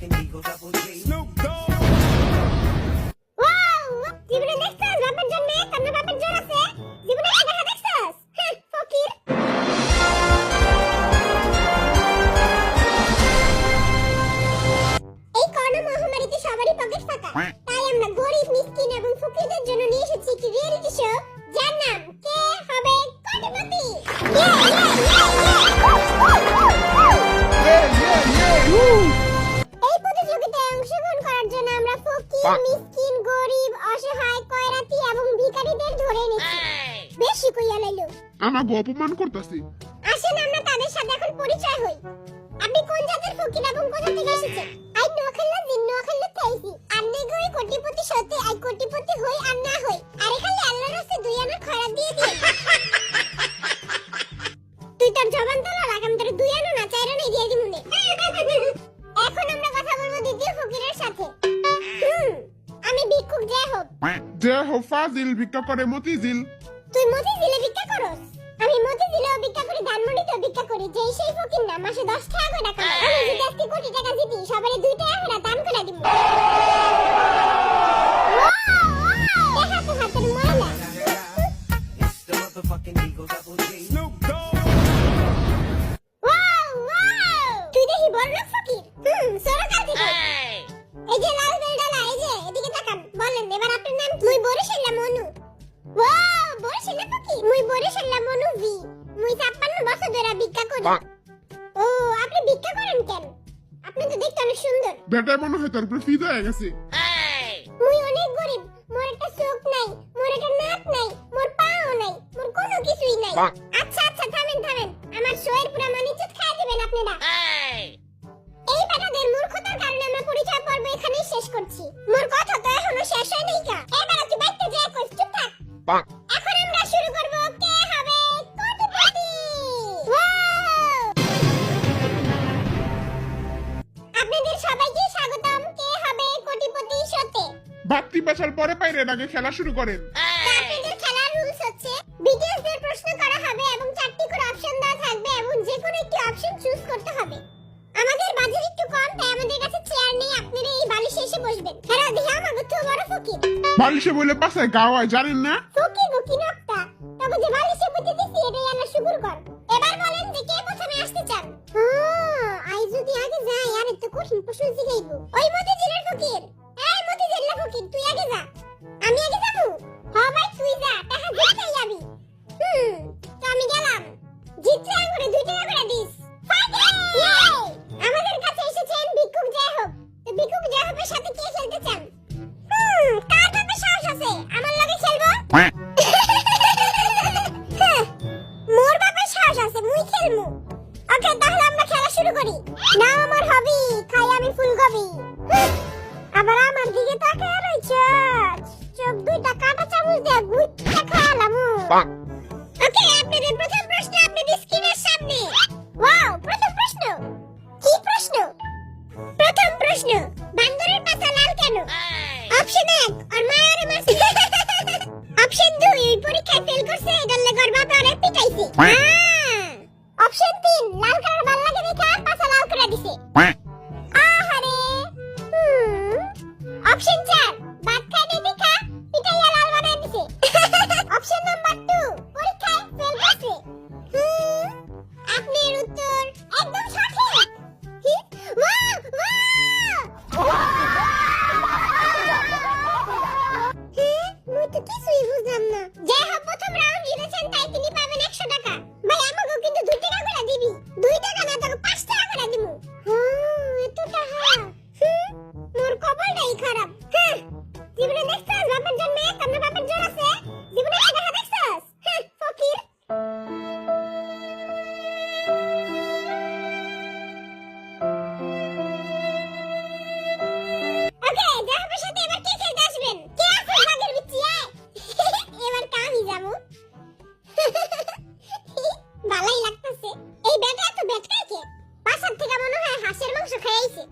motherfucking Eagle Double G. Snoop Dogg. Wow জীবনে দেখছস বাপের জন্য তোর বাপের জোর আছে জীবনে দেখা দেখছস ফকির এই করোনা মহামারীতে সবারই পকেট ফাঁকা তাই আমরা গরিব মিসকিন এবং ফকিরদের জন্য নিয়ে এসেছি একটি রিয়েলিটি শো যার নাম কে হবে কোটিপতি এই প্রতিযোগিতায় অংশগ্রহণ করার জন্য আমরা ফকির মিসকিন গরিব অসহায় কয়রাতি এবং ভিখারিদের ধরে নিয়েছি বেশি কইয়া লাইলো আমাকে অপমান করতেছি। আসেন আমরা তাদের সাথে এখন পরিচয় হই আপনি কোন জাতের ফকির এবং কোথা থেকে এসেছেন আই নোখাল্লা জিন নোখাল্লা তাইছি আপনি গই কোটিপতি সত্যি আই কোটিপতি হই আর না হই আরে খালি আল্লাহর রাস্তায় দুই আনা খয়রাত দিয়ে দিয়ে তুই তোর জবান তো না রাখাম তোর দুই আনা না চার আনা দিয়ে দিমুনে এখন আমরা কথা বলবো দ্বিতীয় ফকিরের সাথে আমি ভিক্ষুক জয় হোক যে হো ফাজিল ভিক্ষা করে মতিঝিল। তুই মতিঝিলে ভিক্ষা করস আমি মতিঝিলেও ভিক্ষা করি ধানমন্ডিতেও ভিক্ষা করি যেই সেই ফকির না মাসে 10 টাকা করে টাকা আমি যদি আজকে কোটি টাকা জিতি সবারে 2 টাকা করে দান করে দিব দেখা তো হাতের ময়লা It's the motherfucking Eagle Double G. Snoop Dogg. তুই দেখি বড় লোক ফকির সরকার থেকে এই যে লাল বেলডালা এই যে এদিকে তাকান বলেন এবার আপনার নাম কি মুই বরিশাল্লা মনু ওয়াও বরিশাল্লা ফকির মুই বরিশাল্লা মনু ভি মুই 56 বছর ধরে ভিক্ষা করি ও আপনি ভিক্ষা করেন কেন আপনি তো দেখতে অনেক সুন্দর বেটা মনে হয় তার উপরে ফিদা হয়ে গেছে। মুই অনেক গরিব মোর একটা চোখ নাই মোর একটা নাক নাই মোর পাও নাই মোর কোনো কিছুই নাই আচ্ছা আচ্ছা থামেন থামেন আমার শোয়ের পুরো মানিজ্জত খায় দিবেন আপনারা এই বেটাদের মূর্খতার কারণে আমরা পরিচয় পর্ব এখানেই শেষ করছি মোর কথা তো এখনো শেষ হয় নাই কা এবারে তুই বাইতে যা কইস চুপ থাক এখন আমরা শুরু করব কে হবে কোটিপতি আপনাদের সবাইকে স্বাগতম কে হবে কোটিপতি শোতে বাত্তি বাসার পরে পাইরে আগে খেলা শুরু করেন। আপনাদের খেলার রুলস হচ্ছে বিটিএসদের প্রশ্ন করা হবে এবং 4টি করে অপশন দেওয়া থাকবে এবং যে কোনো একটি অপশন চুজ করতে হবে আমাদের বাজেট একটু কম তাই আমাদের কাছে চেয়ার নেই আপনারা এই বালিশে এসে বসবেন হ্যাঁ দিহা আমাকে তো বড় ফকির বালিশে বলে পাশায় গাওয়ায় জানেন না। ফকির কি নকটা তবে যে বালিশে বসে দিছি এটাই আল্লাহ শুকর কর এবার বলেন যে কে প্রথমে আসতে চান আই যদি আগে যাই আর একটু কঠিন প্রশ্ন জিগাইবো ওই মতিঝিলের ফকির এই মতিঝিলের ফকির তুই আগে যা আমি আগে যাবো হ্যাঁ ভাই তুই যা টাকা জিততে যাবি তো আমি গেলাম জিতলে করে 2 টাকা করে দিস আমাদের কাছে এসেছেন ভিক্ষুক জয় হোক তো ভিক্ষুক জয় হোকের সাথে কে খেলতে চান কার বাপে সাহস আছে আমার লগে খেলবো মোর বাপে সাহস আছে মুই খেলমু ওকে তাহলে আমরা খেলা শুরু করি নাও আমার হবি খাই আমি ফুলকপি আবার আমার দিকে তাকায় রইছস চোখ দুইটা কাটা চামচ দিয়ে গুইটা খালাম ওকে আপনাদের প্রথম প্রশ্ন আপনাদের স্ক্রিনের সামনে ওয়াও প্রথম প্রশ্ন কি প্রশ্ন প্রথম প্রশ্ন বান্দরের পাছা লাল কেন অপশন 1 আর মায়ারে মাসি অপশন 2 এই পরীক্ষায় ফেল করছে এটার লাগি ওর বাবা আরে পিটাইছে অপশন 3 লাল কালার ভাল লাগে দেখা পাছা লাল করে দিছে আহারে অপশন 4 ভাত খাইতে দেখা পিটাইয়া লাল বানাই দিছে অপশন নাম্বার 2 পরীক্ষায় ফেল করছে আপনার উত্তর একদম সঠিক ওয়াও মুই তো কিছুই বুঝলাম না যাই হোক প্রথম রাউন্ড জিতেছেন তাই তিনি পাবেন 100 টাকা ভাই আমাকেও কিন্তু 2 টাকা করে দিবি 2 টাকা না তোকে 5 টাকা করে দিমু এত টাকা মোর কপালটাই খারাপ জীবনে দেখছস বাপের জন্য তোর বাপের জোর আছে জীবনে দেখা দেখছস ফকির ওকে জাহাবের সাথে এবার কে খেলতে আসবেন কে আছে ভাগের বিচিয়ে এবার কামি যামু ভালোই লাগতেছে এই বেটা তো বেটকাই কে পাশার থেকে মনে হয় হাঁসের মাংস খাইছে